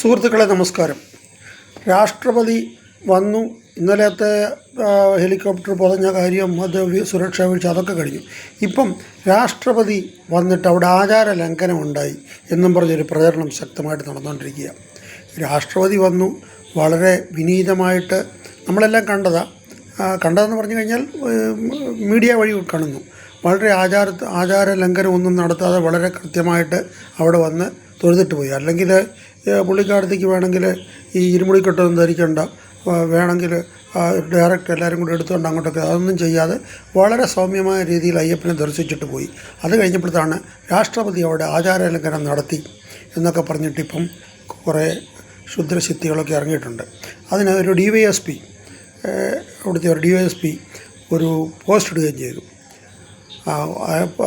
സുഹൃത്തുക്കളെ നമസ്കാരം. രാഷ്ട്രപതി വന്നു. ഇന്നലത്തെ ഹെലികോപ്റ്റർ പൊതഞ്ഞ കാര്യം, അത് സുരക്ഷാ വീഴ്ച, അതൊക്കെ കഴിഞ്ഞു. ഇപ്പം രാഷ്ട്രപതി വന്നിട്ട് അവിടെ ആചാര ലംഘനം ഉണ്ടായി എന്നും പറഞ്ഞൊരു പ്രചരണം ശക്തമായിട്ട് നടന്നുകൊണ്ടിരിക്കുക. രാഷ്ട്രപതി വന്നു, വളരെ വിനീതമായിട്ട് നമ്മളെല്ലാം കണ്ടതെന്ന് പറഞ്ഞു കഴിഞ്ഞാൽ മീഡിയ വഴി കാണുന്നു. വളരെ ആചാര ലംഘനമൊന്നും നടത്താതെ വളരെ കൃത്യമായിട്ട് അവിടെ വന്ന് തൊഴുതിട്ട് പോയി. അല്ലെങ്കിൽ പുള്ളിക്കാലത്തേക്ക് വേണമെങ്കിൽ ഈ ഇരുമുടിക്കെട്ടൊന്നും ധരിക്കേണ്ട, വേണമെങ്കിൽ ഡയറക്റ്റ് എല്ലാവരും കൂടി എടുത്തുകൊണ്ട് അങ്ങോട്ടൊക്കെ, അതൊന്നും ചെയ്യാതെ വളരെ സൗമ്യമായ രീതിയിൽ അയ്യപ്പനെ ദർശിച്ചിട്ട് പോയി. അത് കഴിഞ്ഞപ്പോഴത്താണ് രാഷ്ട്രപതി അവിടെ ആചാര ലംഘനം നടത്തി എന്നൊക്കെ പറഞ്ഞിട്ട് ഇപ്പം കുറേ ക്ഷുദ്രശക്തികളൊക്കെ ഇറങ്ങിയിട്ടുണ്ട്. അതിന് ഒരു DYSP, അവിടുത്തെ ഒരു DYSP ഒരു പോസ്റ്റ് ഇടുകയും ചെയ്തു.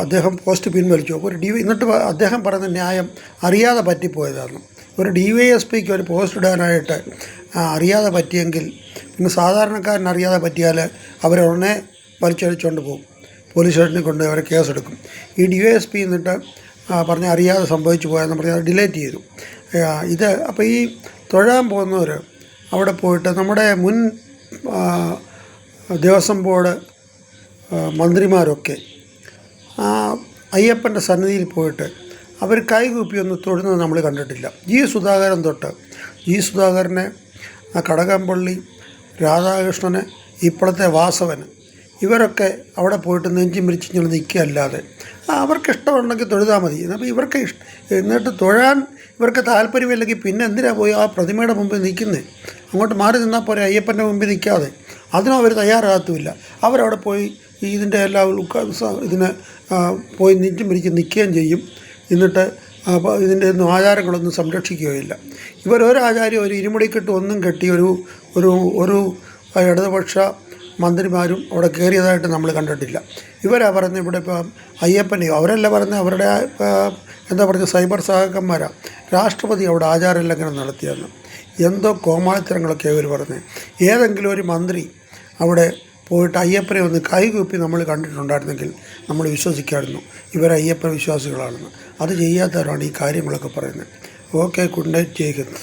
അദ്ദേഹം പോസ്റ്റ് പിൻവലിച്ചു. എന്നിട്ട് അദ്ദേഹം പറയുന്ന ന്യായം അറിയാതെ പറ്റിപ്പോയതാണ്. ഒരു DYSPക്ക് ഒരു പോസ്റ്റ് ഇടാനായിട്ട് അറിയാതെ പറ്റിയെങ്കിൽ, പിന്നെ സാധാരണക്കാരൻ അറിയാതെ പറ്റിയാൽ അവരുടനെ വലിച്ചഴിച്ചുകൊണ്ട് പോകും, പോലീസ് സ്റ്റേഷനിൽ കൊണ്ട് അവരെ കേസെടുക്കും. ഈ DYSP എന്നിട്ട് പറഞ്ഞ് അറിയാതെ സംഭവിച്ചു പോയെന്ന് പറഞ്ഞ് അത് ഡിലേറ്റ് ചെയ്തു. അപ്പോൾ ഈ തൊഴാൻ പോകുന്നവർ അവിടെ പോയിട്ട് നമ്മുടെ മുൻ ദേവസ്വം ബോർഡ് മന്ത്രിമാരൊക്കെ അയ്യപ്പൻ്റെ സന്നിധിയിൽ പോയിട്ട് അവർ കൈകൂപ്പി ഒന്ന് തൊഴുന്നത് നമ്മൾ കണ്ടിട്ടില്ല. സുധാകരൻ തൊട്ട് സുധാകരനെ, കടകംപള്ളി രാധാകൃഷ്ണന്, ഇപ്പോഴത്തെ വാസവന്, ഇവരൊക്കെ അവിടെ പോയിട്ട് നെഞ്ചും വിരിച്ചിങ്ങനെ നിൽക്കുകയല്ലാതെ അവർക്കിഷ്ടമുണ്ടെങ്കിൽ തൊഴുതാൽ മതി. അപ്പോൾ എന്നിട്ട് തൊഴാൻ ഇവർക്ക് താല്പര്യമില്ലെങ്കിൽ പിന്നെ എന്തിനാ പോയി ആ പ്രതിമയുടെ മുമ്പിൽ നിൽക്കുന്നത്? അങ്ങോട്ട് മാറി നിന്നാൽ പോരെ, അയ്യപ്പൻ്റെ മുമ്പിൽ നിൽക്കാതെ. അതിനും അവർ തയ്യാറാകത്തുമില്ല. അവരവിടെ പോയി ഇതിൻ്റെ എല്ലാ ഇതിന് പോയി നെഞ്ചും വിരിച്ച് നിൽക്കുകയും ചെയ്യും. എന്നിട്ട് ഇതിൻ്റെ ഒന്നും ആചാരങ്ങളൊന്നും സംരക്ഷിക്കുകയില്ല. ഇവരൊരു ആചാര്യം, ഒരു ഇരുമുടിക്കെട്ട് ഒന്നും കെട്ടി ഒരു ഇടതുപക്ഷ മന്ത്രിമാരും അവിടെ കയറിയതായിട്ട് നമ്മൾ കണ്ടിട്ടില്ല. ഇവരാ പറയുന്നത് ഇവിടെ ഇപ്പം അയ്യപ്പനെയോ, അവരല്ല പറയുന്നത്, അവരുടെ എന്താ പറയുക, സൈബർ സഹാക്കന്മാരാണ് രാഷ്ട്രപതി അവിടെ ആചാര ലംഘനം നടത്തിയെന്ന്. എന്തോ കോമാളിത്തരങ്ങളൊക്കെ അവർ പറഞ്ഞത്. ഏതെങ്കിലും ഒരു മന്ത്രി അവിടെ പോയിട്ട് അയ്യപ്പനെ ഒന്ന് കൈകൂപ്പി നമ്മൾ കണ്ടിട്ടുണ്ടായിരുന്നെങ്കിൽ നമ്മൾ വിശ്വസിക്കാമായിരുന്നു ഇവർ അയ്യപ്പ വിശ്വാസികളാണെന്ന്. അത് ചെയ്യാത്തവരാണ് ഈ കാര്യങ്ങളൊക്കെ പറയുന്നത്. ഓക്കെ, ഗുഡ് നൈറ്റ്, ജയ് ഹിന്ദ്.